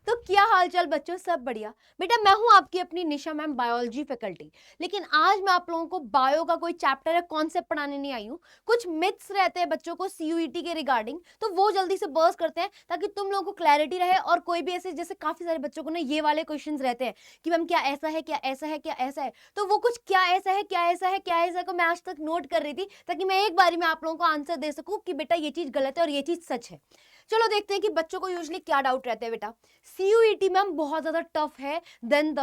तो क्या हालचाल बच्चों, सब बढ़िया। बेटा मैं हूं आपकी अपनी निशा मैम, बायोलॉजी फैकल्टी। लेकिन आज मैं आप लोगों को बायो का कोई चैप्टर या कॉन्सेप्ट पढ़ाने नहीं आई हूँ। कुछ मिथ्स रहते हैं बच्चों को सीयूईटी के रिगार्डिंग, तो वो जल्दी से बर्स्ट करते हैं ताकि तुम लोगों को क्लैरिटी रहे। और कोई भी ऐसे, जैसे काफी सारे बच्चों को ना ये वाले क्वेश्चंस रहते हैं कि मैम क्या ऐसा है, क्या ऐसा है, क्या ऐसा है। तो वो कुछ क्या ऐसा है, क्या ऐसा है, क्या ऐसा है को मैं आज तक नोट कर रही थी, ताकि मैं एक बारी में आप लोगों को आंसर दे सकूं कि बेटा ये चीज गलत है और ये चीज सच है। चलो देखते हैं कि बच्चों को यूजुअली क्या डाउट रहते हैं। बेटा सीयूईटी मैम बहुत ज्यादा टफ है देन द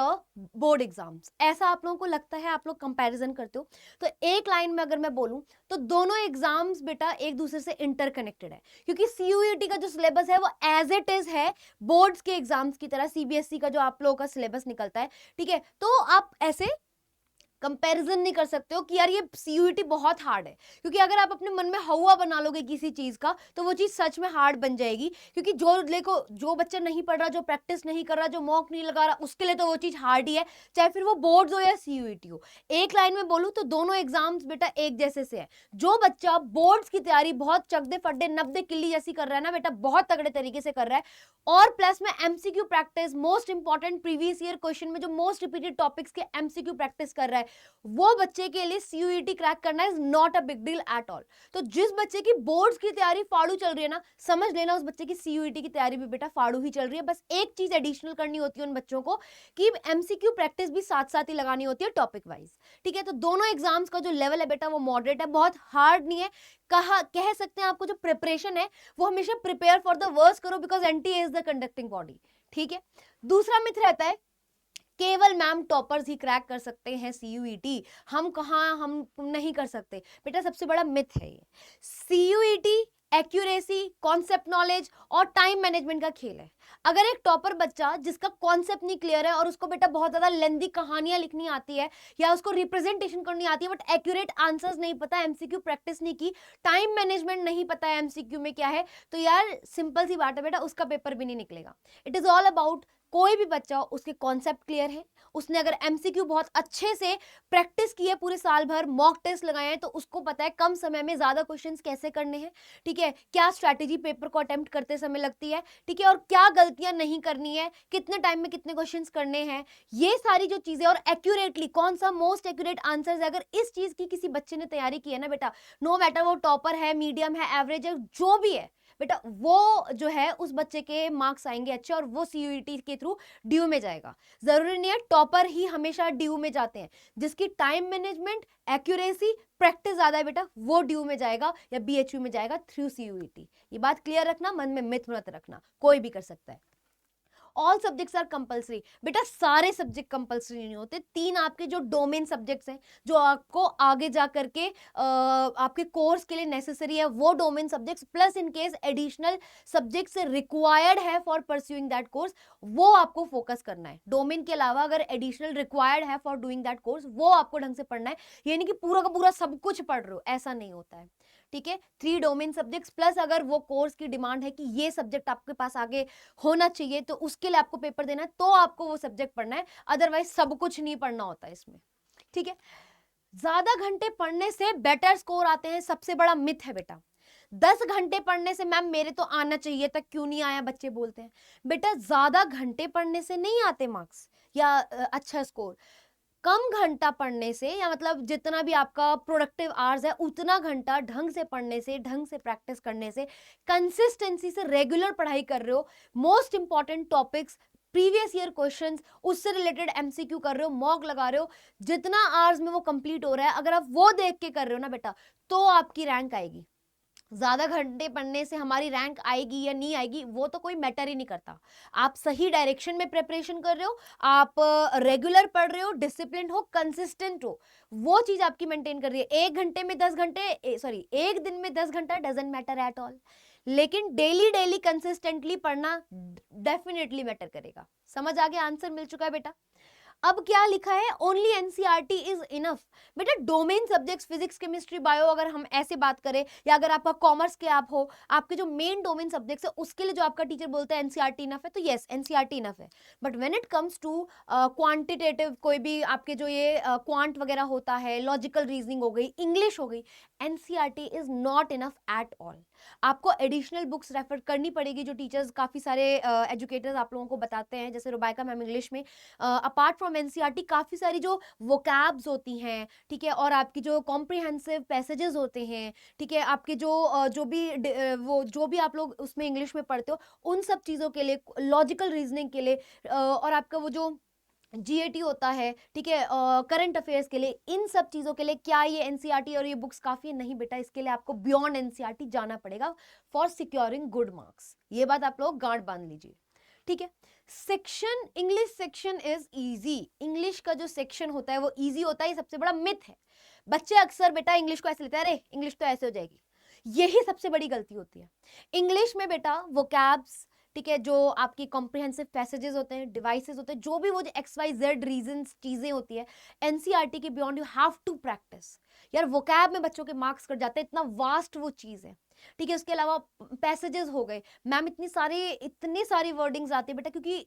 बोर्ड एग्जाम्स, ऐसा आप लोगों को लगता है? आप लोग कंपैरिजन करते हो तो एक लाइन में अगर मैं बोलूं तो दोनों एग्जाम्स बेटा एक दूसरे से इंटरकनेक्टेड है, क्योंकि सीयूईटी का जो सिलेबस है वो एज इट इज है बोर्ड्स के एग्जाम्स की तरह, सीबीएसई का जो आप लोगों का सिलेबस निकलता है। ठीक है, तो आप ऐसे कंपैरिजन नहीं कर सकते हो कि यार ये सीयूईटी बहुत हार्ड है, क्योंकि अगर आप अपने मन में हवा बना लोगे किसी चीज का तो वो चीज सच में हार्ड बन जाएगी। क्योंकि जो देखो, जो बच्चा नहीं पढ़ रहा, जो प्रैक्टिस नहीं कर रहा, जो मॉक नहीं लगा रहा, उसके लिए तो वो चीज हार्ड ही है, चाहे फिर वो बोर्ड्स हो या सीयूईटी हो। एक लाइन में बोलूं तो दोनों एग्जाम्स बेटा एक जैसे से है। जो बच्चा बोर्ड्स की तैयारी बहुत चकदे फड्डे नब्बे किल्ली जैसी कर रहा है ना बेटा, बहुत तगड़े तरीके से कर रहा है, और प्लस में MCQ practice, most important previous year question में जो मोस्ट रिपीटेड टॉपिक्स के एमसीक्यू प्रैक्टिस कर रहा है, वो बच्चे के लिए सीयूईटी क्रैक करना is not a big deal at all. तो जिस बच्चे की बोर्ड्स की तैयारी फाड़ू चल रही है ना, समझ लेना उस बच्चे की सीयूईटी की तैयारी भी बेटा फाड़ू ही चल रही है। बस एक चीज एडिशनल करनी होती है उन बच्चों को कि एमसीक्यू प्रैक्टिस भी साथ साथ ही लगानी होती है टॉपिक वाइज। ठीक है, तो दोनों एग्जाम्स का जो लेवल है बेटा वो मॉडरेट है, बहुत हार्ड नहीं है। कह सकते हैं आपको जो प्रिपरेशन है वो हमेशा प्रिपेयर फॉर द वर्स्ट करो, because NTA is the conducting body. ठीक है, दूसरा मिथ रहता है केवल मैम टॉपर्स ही क्रैक कर सकते हैं सीयूईटी, हम कहाँ, हम नहीं कर सकते। बेटा सबसे बड़ा मिथ है ये। सीयूईटी एक्यूरेसी, कॉन्सेप्ट नॉलेज और टाइम मैनेजमेंट का खेल है। अगर एक टॉपर बच्चा जिसका कॉन्सेप्ट नहीं क्लियर है और उसको बेटा बहुत ज्यादा लेंदी कहानियां लिखनी आती है या उसको रिप्रेजेंटेशन करनी आती है बट एक्यूरेट आंसर्स नहीं पता, एमसीक्यू प्रैक्टिस नहीं की, टाइम मैनेजमेंट नहीं पता है एमसीक्यू में क्या है, तो यार सिंपल सी बात है बेटा, उसका पेपर भी नहीं निकलेगा। इट इज ऑल अबाउट कोई भी बच्चा उसके कॉन्सेप्ट क्लियर है, उसने अगर एमसीक्यू बहुत अच्छे से प्रैक्टिस की है, पूरे साल भर मॉक टेस्ट लगाए हैं, तो उसको पता है कम समय में ज्यादा क्वेश्चंस कैसे करने हैं। ठीक है, क्या स्ट्रैटेजी पेपर को अटेम्प्ट करते समय लगती है, ठीक है, और क्या गलतियां नहीं करनी है, कितने टाइम में कितने क्वेश्चंस करने हैं, ये सारी जो चीजें, और एक्यूरेटली कौन सा मोस्ट एक्यूरेट आंसर है, अगर इस चीज की किसी बच्चे ने तैयारी की है ना बेटा, नो मैटर वो टॉपर है, मीडियम है, एवरेज है, जो भी है बेटा, वो जो है उस बच्चे के मार्क्स आएंगे अच्छे और वो सीयूईटी के थ्रू ड्यू में जाएगा। जरूरी नहीं है टॉपर ही हमेशा ड्यू में जाते हैं, जिसकी टाइम मैनेजमेंट, एक्यूरेसी, प्रैक्टिस ज्यादा है बेटा, वो ड्यू में जाएगा या बीएचयू में जाएगा थ्रू सीयूईटी। ये बात क्लियर रखना, मन में मिथ मत रखना, कोई भी कर सकता है। ऑल सब्जेक्ट्स आर कंपलसरी, बेटा सारे सब्जेक्ट कंपलसरी नहीं होते। तीन आपके जो डोमेन सब्जेक्ट्स हैं जो आपको आगे जा करके आपके कोर्स के लिए नेसेसरी है, वो domain subjects plus in case additional subjects required है फॉर परस्यूइंग दैट कोर्स, वो आपको फोकस करना है। डोमेन के अलावा अगर एडिशनल रिक्वायर्ड है फॉर डूइंग दैट कोर्स, वो आपको ढंग से पढ़ना है। ये नहीं कि पूरा का पूरा सब कुछ पढ़ रहे हो, ऐसा नहीं होता है। ठीक है, 3 डोमेन सब्जेक्ट्स प्लस अगर वो कोर्स की डिमांड है कि ये सब्जेक्ट आपके पास आगे होना चाहिए, तो उसके लिए आपको पेपर देना है, तो आपको वो सब्जेक्ट पढ़ना है, अदरवाइज सब कुछ नहीं पढ़ना होता है इसमें। ठीक है, ज्यादा घंटे पढ़ने से बेटर स्कोर आते हैं, सबसे बड़ा मिथ है बेटा। 10 घंटे पढ़ने से मैम मेरे तो आना चाहिए था, क्यों नहीं आया, बच्चे बोलते हैं। बेटा ज्यादा घंटे पढ़ने से नहीं आते मार्क्स या अच्छा स्कोर। कम घंटा पढ़ने से, या मतलब जितना भी आपका प्रोडक्टिव आवर्स है उतना घंटा ढंग से पढ़ने से, ढंग से प्रैक्टिस करने से, कंसिस्टेंसी से रेगुलर पढ़ाई कर रहे हो, most important topics, previous year questions, उससे रिलेटेड एमसीक्यू कर रहे हो, मॉक लगा रहे हो, जितना आवर्स में वो कंप्लीट हो रहा है, अगर आप वो देख के कर रहे हो ना बेटा, तो आपकी रैंक आएगी। ज्यादा घंटे पढ़ने से हमारी रैंक आएगी या नहीं आएगी वो तो कोई मैटर ही नहीं करता। आप सही डायरेक्शन में प्रिपरेशन कर रहे हो, आप रेगुलर पढ़ रहे हो, डिसिप्लिन हो, कंसिस्टेंट हो, वो चीज आपकी मेंटेन कर रही है। एक घंटे में 10 घंटे, सॉरी एक दिन में 10 घंटा डजंट मैटर एट ऑल, लेकिन डेली डेली कंसिस्टेंटली पढ़ना डेफिनेटली मैटर करेगा। समझ आ गया, आंसर मिल चुका है बेटा। अब क्या लिखा है, ओनली एनसीईआरटी इज इनफ। बेटा domain subjects physics, chemistry, bio, अगर हम ऐसे बात करें, या अगर आपका कॉमर्स के आप हो, आपके जो मेन डोमेन सब्जेक्ट्स है उसके लिए जो आपका टीचर बोलता है एनसीईआरटी इनफ है, तो यस एनसीईआरटी इनफ है। But when it comes to quantitative, कोई भी आपके जो ये क्वांट वगैरह होता है, लॉजिकल रीजनिंग हो गई, इंग्लिश हो गई, NCERT is not enough at all. आपको एडिशनल बुक्स रेफर करनी पड़ेगी, जो टीचर्स काफ़ी सारे एजुकेटर्स आप लोगों को बताते हैं, जैसे रुबाइका मैम इंग्लिश में अपार्ट फ्रॉम एनसीईआरटी काफ़ी सारी जो वोकैब्स होती हैं, ठीक है, और आपकी जो कॉम्प्रिहेंसिव पैसेजेस होते हैं, ठीक है, आपके जो भी आप लोग उसमें इंग्लिश में पढ़ते हो, उन सब चीज़ों के लिए, लॉजिकल रीजनिंग के लिए, और आपका वो जो जीएटी होता है, ठीक है, करंट अफेयर्स के लिए, इन सब चीज़ों के लिए क्या ये एनसीईआरटी और ये बुक्स काफ़ी है? नहीं बेटा, इसके लिए आपको बियॉन्ड एनसीईआरटी जाना पड़ेगा फॉर सिक्योरिंग गुड मार्क्स। ये बात आप लोग गांठ बांध लीजिए, ठीक है। Section, English section is easy. English का जो सेक्शन होता है वो इजी होता है, ये सबसे बड़ा मिथ है। बच्चे अक्सर बेटा इंग्लिश को ऐसे लेते हैं, अरे इंग्लिश तो ऐसे हो जाएगी, यही सबसे बड़ी गलती होती है। इंग्लिश में बेटा वोकैब्स, ठीक है, जो आपकी कॉम्प्रिहेंसिव पैसेजेस होते हैं, डिवाइसेस होते हैं, जो भी वो जो XYZ रीजंस चीजें होती है, एनसीईआरटी के beyond you have to practice. यार वोकैब में बच्चों के मार्क्स कट जाते हैं, इतना वास्ट वो चीज है, ठीक है। उसके अलावा पैसेजेस हो गए, मैम इतनी सारी वर्डिंग्स आती है बेटा, क्योंकि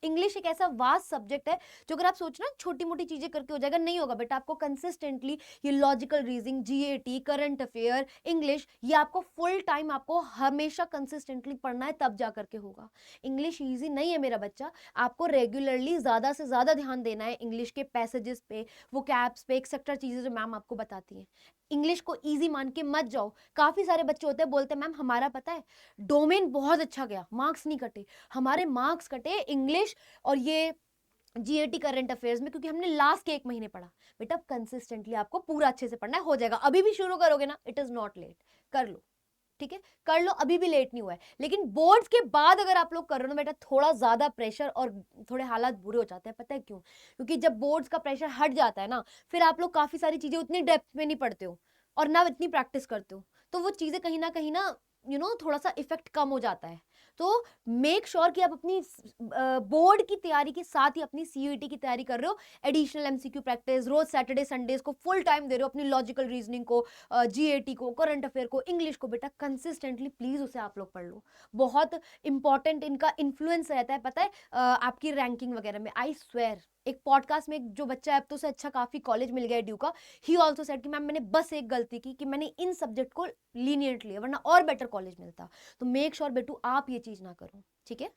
इंग्लिश एक ऐसा वास्ट सब्जेक्ट है जो अगर आप सोचना छोटी मोटी चीजें करके हो जाएगा, नहीं होगा बेटा। आपको कंसिस्टेंटली ये logical reasoning, GAT, current affair, English, ये आपको फुल टाइम आपको हमेशा कंसिस्टेंटली पढ़ना है, तब जा करके होगा। इंग्लिश इजी नहीं है मेरा बच्चा, आपको रेगुलरली ज्यादा से ज्यादा ध्यान देना है इंग्लिश के पैसेजेस पे, वोकैब्स पे, एक्सेट्रा चीजें जो मैम आपको बताती हैं। इंग्लिश को इजी मान के मत जाओ। काफी सारे बच्चे होते हैं बोलते हैं मैम हमारा पता है डोमेन बहुत अच्छा गया, मार्क्स नहीं कटे। हमारे मार्क्स कटे इंग्लिश और ये जीएटी करंट अफेयर्स में, क्योंकि हमने लास्ट के 1 महीने पढ़ा। बेटा कंसिस्टेंटली आपको पूरा अच्छे से पढ़ना है, हो जाएगा। अभी भी शुरू करोगे ना, इट इज नॉट लेट, कर लो, ठीक है, कर लो, अभी भी लेट नहीं हुआ है। लेकिन बोर्ड्स के बाद अगर आप लोग कर रहे हो ना बेटा, थोड़ा ज्यादा प्रेशर और थोड़े हालात बुरे हो जाते हैं। पता है क्यों? क्योंकि जब बोर्ड्स का प्रेशर हट जाता है ना, फिर आप लोग काफी सारी चीजें उतनी डेप्थ में नहीं पढ़ते हो और ना इतनी प्रैक्टिस करते हो, तो वो चीजें कहीं ना थोड़ा सा इफेक्ट कम हो जाता है। तो मेक श्योर कि आप अपनी बोर्ड की तैयारी के साथ ही अपनी सीयूईटी की तैयारी कर रहे हो। एडिशनल एमसीक्यू प्रैक्टिस, रोज सैटरडे संडेज को फुल टाइम दे रहे हो अपनी लॉजिकल रीजनिंग को, जीएटी को, करंट अफेयर को, इंग्लिश को। बेटा कंसिस्टेंटली प्लीज उसे आप लोग पढ़ लो, बहुत इंपॉर्टेंट इनका इन्फ्लुएंस रहता है, पता है, आपकी रैंकिंग वगैरह में। आई स्वेयर, एक पॉडकास्ट में एक जो बच्चा है, अब तो उसे अच्छा काफी कॉलेज मिल गया ड्यू का, ही ऑल्सो सेड कि मैम मैंने बस एक गलती की कि मैंने इन सब्जेक्ट को लीनियंट लिया, वरना और बेटर कॉलेज मिलता। तो मेक श्योर बेटू आप ये चीज ना करो, ठीक है।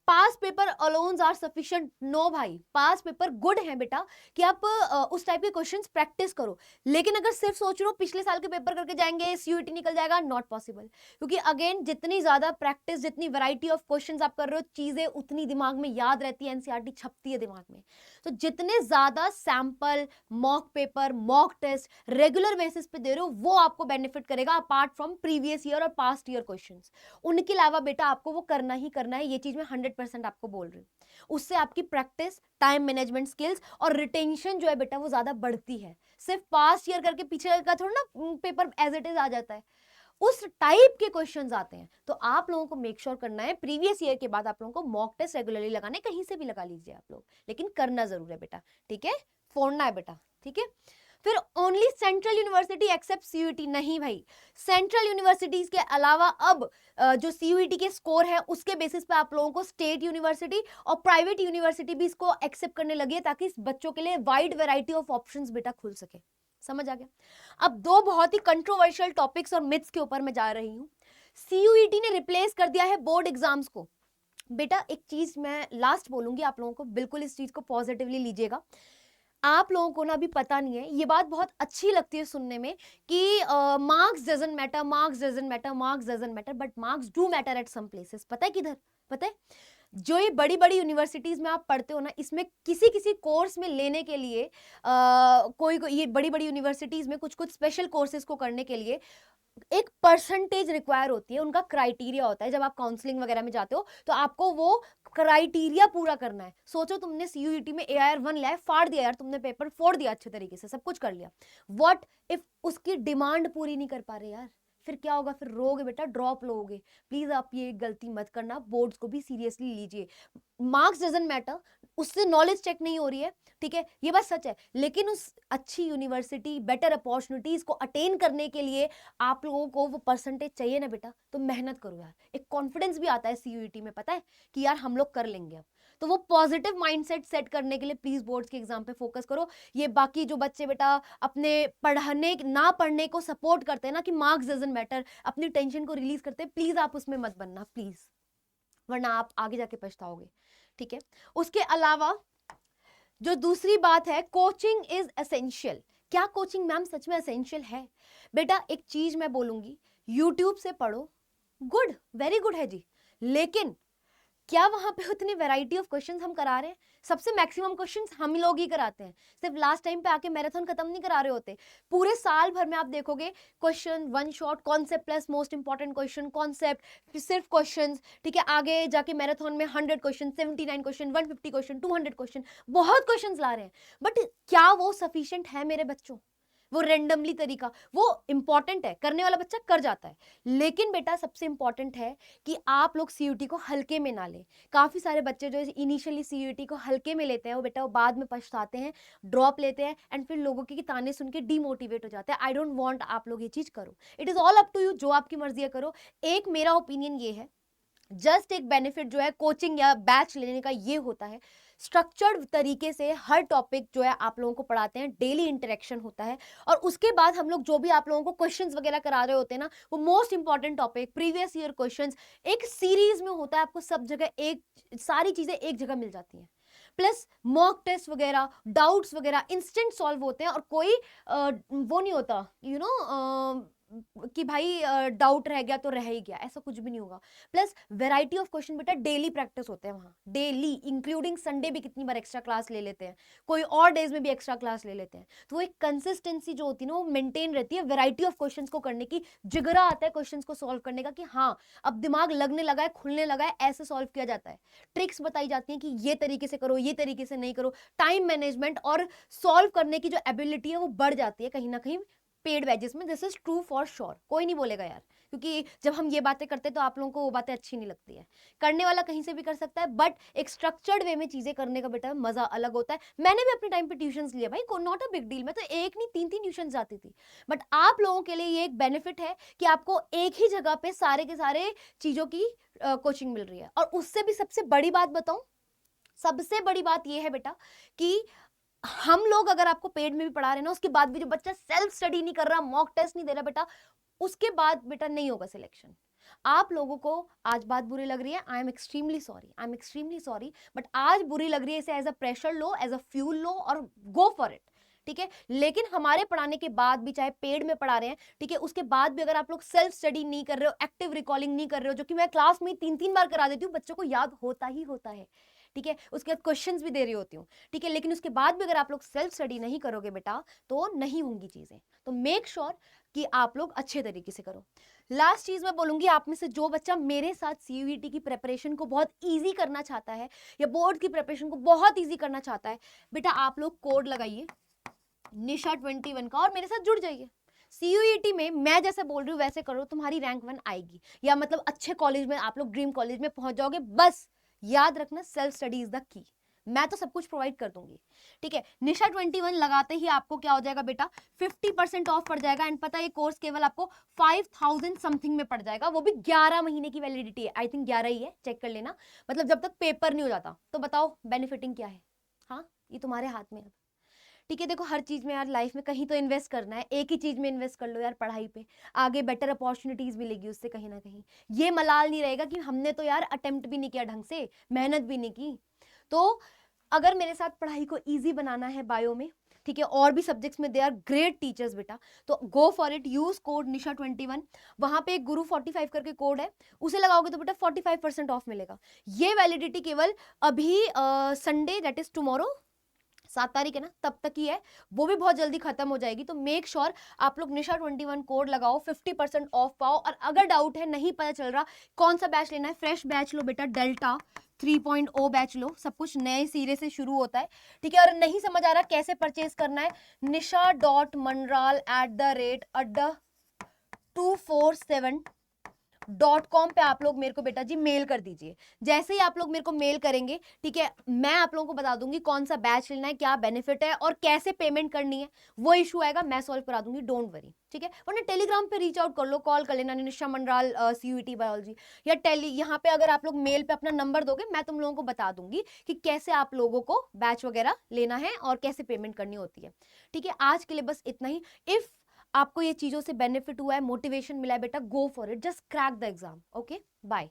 Pass paper alones are sufficient, no भाई, पास पेपर गुड है बेटा कि आप उस टाइप के क्वेश्चंस प्रैक्टिस करो। लेकिन अगर सिर्फ सोच रहे हो पिछले साल के पेपर करके जाएंगे सीयूईटी निकल जाएगा, नॉट पॉसिबल। क्योंकि अगेन जितनी ज्यादा प्रैक्टिस, जितनी वैरायटी ऑफ क्वेश्चंस आप कर रहे हो, चीजें उतनी दिमाग में याद रहती है, एनसीईआरटी छपती है दिमाग में। तो जितने ज्यादा sample, mock paper, mock test regular basis पे दे रहे हो, वो आपको बेनिफिट करेगा अपार्ट फ्रॉम प्रीवियस ईयर और पास्ट ईयर क्वेश्चंस। उनके अलावा बेटा आपको वो करना ही करना है, ये चीज मैं 100% आपको बोल रही हूँ। उससे आपकी प्रैक्टिस, टाइम मैनेजमेंट स्किल्स और रिटेंशन जो है बेटा वो ज्यादा बढ़ती है। सिर्फ पास्ट ईयर करके पीछे का थोड़ा ना पेपर एज इट इज आ जाता है, उस टाइप के क्वेश्चंस आते हैं। तो आप लोगों को मेक श्योर करना है प्रीवियस ईयर के बाद आप लोगों को मॉक टेस्ट रेगुलरली लगाने, कहीं से भी लगा लीजिए आप लोग, लेकिन करना जरूर है बेटा, ठीक है, फोड़ना है बेटा, ठीक है। फिर only central university except CUET, नहीं भाई, सेंट्रल यूनिवर्सिटीज के अलावा अब जो सीयूईटी के स्कोर है उसके बेसिस पे आप लोगों को स्टेट यूनिवर्सिटी और प्राइवेट यूनिवर्सिटी भी इसको एक्सेप्ट करने लगी है, ताकि इस बच्चों के लिए वाइड वैरायटी ऑफ ऑप्शंस बेटा खुल सके। समझ आ गया? अब 2 बहुत ही कंट्रोवर्शियल टॉपिक्स और मिथ्स के ऊपर मैं जा रही हूं। सीयूईटी ने रिप्लेस कर दिया है बोर्ड एग्जाम्स को। बेटा एक चीज मैं लास्ट बोलूंगी आप लोगों को, बिल्कुल इस चीज को पॉजिटिवली लीजिएगा। आप लोगों को ना अभी पता नहीं है, ये बात बहुत अच्छी लगती है सुनने में कि marks doesn't matter, marks doesn't matter, marks doesn't matter, but marks do matter at some places. पता है किधर? पता है, जो ये बड़ी बड़ी यूनिवर्सिटीज में आप पढ़ते हो ना, इसमें किसी किसी कोर्स में लेने के लिए कोई ये बड़ी बड़ी यूनिवर्सिटीज में कुछ कुछ स्पेशल कोर्सेज को करने के लिए एक परसेंटेज रिक्वायर होती है, उनका क्राइटेरिया होता है। जब आप काउंसलिंग वगैरह में जाते हो तो आपको वो क्राइटेरिया पूरा करना है। सोचो तुमने सीयूईटी में AIR 1 लाया, फाड़ दिया यार, तुमने पेपर फोड़ दिया अच्छे तरीके से, सब कुछ कर लिया, व्हाट इफ उसकी डिमांड पूरी नहीं कर पा रहे यार, फिर क्या होगा? फिर रोगे बेटा, ड्रॉप लोगे। प्लीज आप ये गलती मत करना, बोर्ड्स को भी सीरियसली लीजिए। मार्क्स डजंट मैटर, उससे नॉलेज चेक नहीं हो रही है, ठीक है, ये बात सच है, लेकिन उस अच्छी यूनिवर्सिटी, बेटर अपॉर्चुनिटीज को अटेन करने के लिए आप लोगों को वो परसेंटेज चाहिए ना बेटा, तो मेहनत करो यार। एक कॉन्फिडेंस भी आता है सीयूईटी में, पता है कि यार हम लोग कर लेंगे अब। तो वो पॉजिटिव माइंडसेट सेट करने के लिए प्लीज बोर्ड्स के एग्जाम पे फोकस करो। ये बाकी जो बच्चे बेटा अपने पढ़ने ना पढ़ने को सपोर्ट करते हैं ना कि मार्क्स डजंट डजंट मैटर, अपनी टेंशन को रिलीज करते हैं, प्लीज आप उसमें मत बनना प्लीज, वरना आप आगे जाके पछताओगे, ठीक है। उसके अलावा जो दूसरी बात है, कोचिंग इज एसेंशियल। क्या कोचिंग मैम सच में एसेंशियल है? बेटा एक चीज मैं बोलूंगी, यूट्यूब से पढ़ो, गुड, वेरी गुड है जी, लेकिन क्या वहां पे उतनी वैरायटी ऑफ क्वेश्चंस हम करा रहे हैं? सबसे मैक्सिमम क्वेश्चंस हम लोग ही कराते हैं, सिर्फ लास्ट टाइम पे आके मैराथन खत्म नहीं करा रहे होते। पूरे साल भर में आप देखोगे question, one shot, concept plus most important question, concept, फिर सिर्फ क्वेश्चंस, ठीक है। आगे जाके मैराथन में 100 क्वेश्चन, 79 क्वेश्चन, 150 क्वेश्चन, 200 क्वेश्चन, बहुत क्वेश्चंस ला रहे हैं, बट क्या वो सफिशिएंट है मेरे बच्चों? वो रेंडमली तरीका, वो इंपॉर्टेंट है, करने वाला बच्चा कर जाता है, लेकिन बेटा सबसे इंपॉर्टेंट है कि आप लोग सीयूटी को हल्के में ना लें। काफी सारे बच्चे जो इनिशियली सीयूटी को हल्के में लेते हैं, वो बेटा वो बाद में पछताते हैं, ड्रॉप लेते हैं, एंड फिर लोगों की ताने सुन के डीमोटिवेट हो जाते हैं। आई डोंट वांट आप लोग ये चीज करो, it is all up to you, जो आपकी मर्जी है करो। एक मेरा ओपिनियन ये है, जस्ट एक बेनिफिट जो है कोचिंग या बैच लेने का ये होता है, स्ट्रक्चर्ड तरीके से हर टॉपिक जो है आप लोगों को पढ़ाते हैं, डेली इंटरेक्शन होता है, और उसके बाद हम लोग जो भी आप लोगों को क्वेश्चंस वगैरह करा रहे होते हैं ना, वो most important topic, previous year questions एक सीरीज में होता है, आपको सब जगह एक सारी चीजें एक जगह मिल जाती हैं, प्लस मॉक टेस्ट वगैरह, डाउट्स वगैरह इंस्टेंट सॉल्व होते हैं, और कोई वो नहीं होता कि भाई डाउट रह गया तो रह ही गया, ऐसा कुछ भी नहीं होगा। प्लस वैरायटी ऑफ क्वेश्चन बेटा डेली प्रैक्टिस होते हैं वहाँ, डेली, इंक्लूडिंग संडे भी कितनी बार एक्स्ट्रा क्लास ले लेते हैं, कोई और डेज में भी एक्स्ट्रा क्लास ले लेते हैं, तो वो एक कंसिस्टेंसी जो होती है ना वो मेंटेन रहती है, वैरायटी ऑफ क्वेश्चंस को करने की, जिगरा आता है क्वेश्चंस को सॉल्व करने का, कि हाँ अब दिमाग लगने लगा है, खुलने लगा है, ऐसे सॉल्व किया जाता है। ट्रिक्स बताई जाती हैं कि ये तरीके से करो, ये तरीके से नहीं करो, टाइम मैनेजमेंट और सॉल्व करने की जो एबिलिटी है वो बढ़ जाती है कहीं ना कहीं पेड बैचेस में। This is true for sure, कोई नहीं बोलेगा यार, क्योंकि जब हम ये बातें करते हैं तो आप लोगों को वो बातें अच्छी नहीं लगती है। करने वाला कहीं से भी कर सकता है, बट एक स्ट्रक्चर्ड वे में चीजें करने का बेटा मजा अलग होता है। मैंने भी अपने टाइम पे ट्यूशंस लिए भाई, नॉट अ बिग डील, मैं तो एक नहीं 3-3 ट्यूशन जाती थी, बट आप लोगों के लिए ये एक बेनिफिट है कि आपको एक ही जगह पे सारे के सारे चीजों की कोचिंग मिल रही है। और उससे भी सबसे बड़ी बात बताऊं, सबसे बड़ी बात ये है बेटा कि हम लोग अगर आपको पेड में भी पढ़ा रहे हैं ना, उसके बाद भी जो बच्चा सेल्फ स्टडी नहीं कर रहा, मॉक टेस्ट नहीं दे रहा बेटा, उसके बाद बेटा नहीं होगा सिलेक्शन। आप लोगों को आज बात बुरी लग रही है, I am extremely sorry, I am extremely sorry, but आज बुरी लग रही है, इसे एज अ प्रेशर लो, एज अ फ्यूल लो और गो फॉर इट, ठीक है। लेकिन हमारे पढ़ाने के बाद भी, चाहे पेड में पढ़ा रहे हैं, ठीक है, उसके बाद भी अगर आप लोग सेल्फ स्टडी नहीं कर रहे हो, एक्टिव रिकॉलिंग नहीं कर रहे हो, जो कि मैं क्लास में 3-3 बार करा देती हूँ, बच्चों को याद होता ही होता है, ठीक है, उसके बाद क्वेश्चंस भी दे रही होती हूँ, ठीक है, लेकिन उसके बाद भी अगर आप लोग सेल्फ स्टडी नहीं करोगे बेटा तो नहीं होंगी चीजें। तो मेक श्योर कि आप लोग अच्छे तरीके से करो। लास्ट चीज मैं बोलूंगी, आप में से जो बच्चा मेरे साथ सीयूईटी की प्रिपरेशन को बहुत इजी करना चाहता है या बोर्ड की प्रिपरेशन को बहुत इजी करना चाहता है, बेटा आप लोग कोड लगाइए निशा21 का और मेरे साथ जुड़ जाइए। सीयूईटी में मैं जैसे बोल रही हूँ वैसे करो, तुम्हारी रैंक 1 आएगी, या मतलब अच्छे कॉलेज में आप लोग ड्रीम कॉलेज में पहुंच जाओगे। बस याद रखना, self study is the key, मैं तो सब कुछ प्रोवाइड कर दूंगी, ठीक है। निशा21 लगाते ही आपको क्या हो जाएगा बेटा, 50% ऑफ पड़ जाएगा, एंड पता है ये कोर्स केवल आपको 5000 समथिंग में पड़ जाएगा, वो भी 11 महीने की वैलिडिटी है, आई थिंक 11 ही है, चेक कर लेना, मतलब जब तक पेपर नहीं हो जाता। तो बताओ बेनिफिटिंग क्या है? हाँ, ये तुम्हारे हाथ में है, ठीक है। देखो हर चीज में यार लाइफ में कहीं तो इन्वेस्ट करना है, एक ही चीज में इन्वेस्ट कर लो यार, पढ़ाई पे, आगे बेटर अपॉर्चुनिटीज मिलेगी उससे कहीं ना कहीं। ये मलाल नहीं रहेगा कि हमने तो यार अटेम्प्ट भी नहीं किया ढंग से, मेहनत भी नहीं की। तो अगर मेरे साथ पढ़ाई को इजी बनाना है बायो में, ठीक है, और भी सब्जेक्ट्स में दे आर ग्रेट टीचर्स बेटा, तो go for it, use code निशा21, वहां पे एक गुरु 45 करके कोड है, उसे लगाओगे तो बेटा 45% ऑफ मिलेगा। ये वैलिडिटी केवल अभी संडे, दैट इज टुमारो 7 तारीख है ना, तब तक ही है, वो भी बहुत जल्दी खत्म हो जाएगी। तो मेक श्योर आप लोग निशा21 कोड लगाओ, 50% ऑफ पाओ। और अगर डाउट है, नहीं पता चल रहा कौन सा बैच लेना है, फ्रेश बैच लो बेटा, डेल्टा 3.0 बैच लो, सब कुछ नए सिरे से शुरू होता है, ठीक है। और नहीं समझ आ रहा कैसे परचेज करना है, nisha.mandral@247.com पे आप लोग मेरे को बेटा जी मेल कर दीजिए। जैसे ही आप लोग मेरे को मेल करेंगे, ठीक है, मैं आप लोगों को बता दूंगी कौन सा बैच लेना है, क्या बेनिफिट है और कैसे पेमेंट करनी है। वो इशू आएगा मैं सॉल्व करा दूंगी, डोंट वरी, ठीक है। वरना टेलीग्राम पे रीच आउट कर लो, कॉल कर लेना, निशा मंडराल सीयूईटी बायोलॉजी, या यहाँ पे अगर आप लोग मेल पे अपना नंबर दोगे, मैं तुम लोगों को बता दूंगी कि कैसे आप लोगों को बैच वगैरह लेना है और कैसे पेमेंट करनी होती है, ठीक है। आज के लिए बस इतना ही। इफ आपको ये चीज़ों से बेनिफिट हुआ है, मोटिवेशन मिला है बेटा, go for it, just crack the exam. Okay, bye.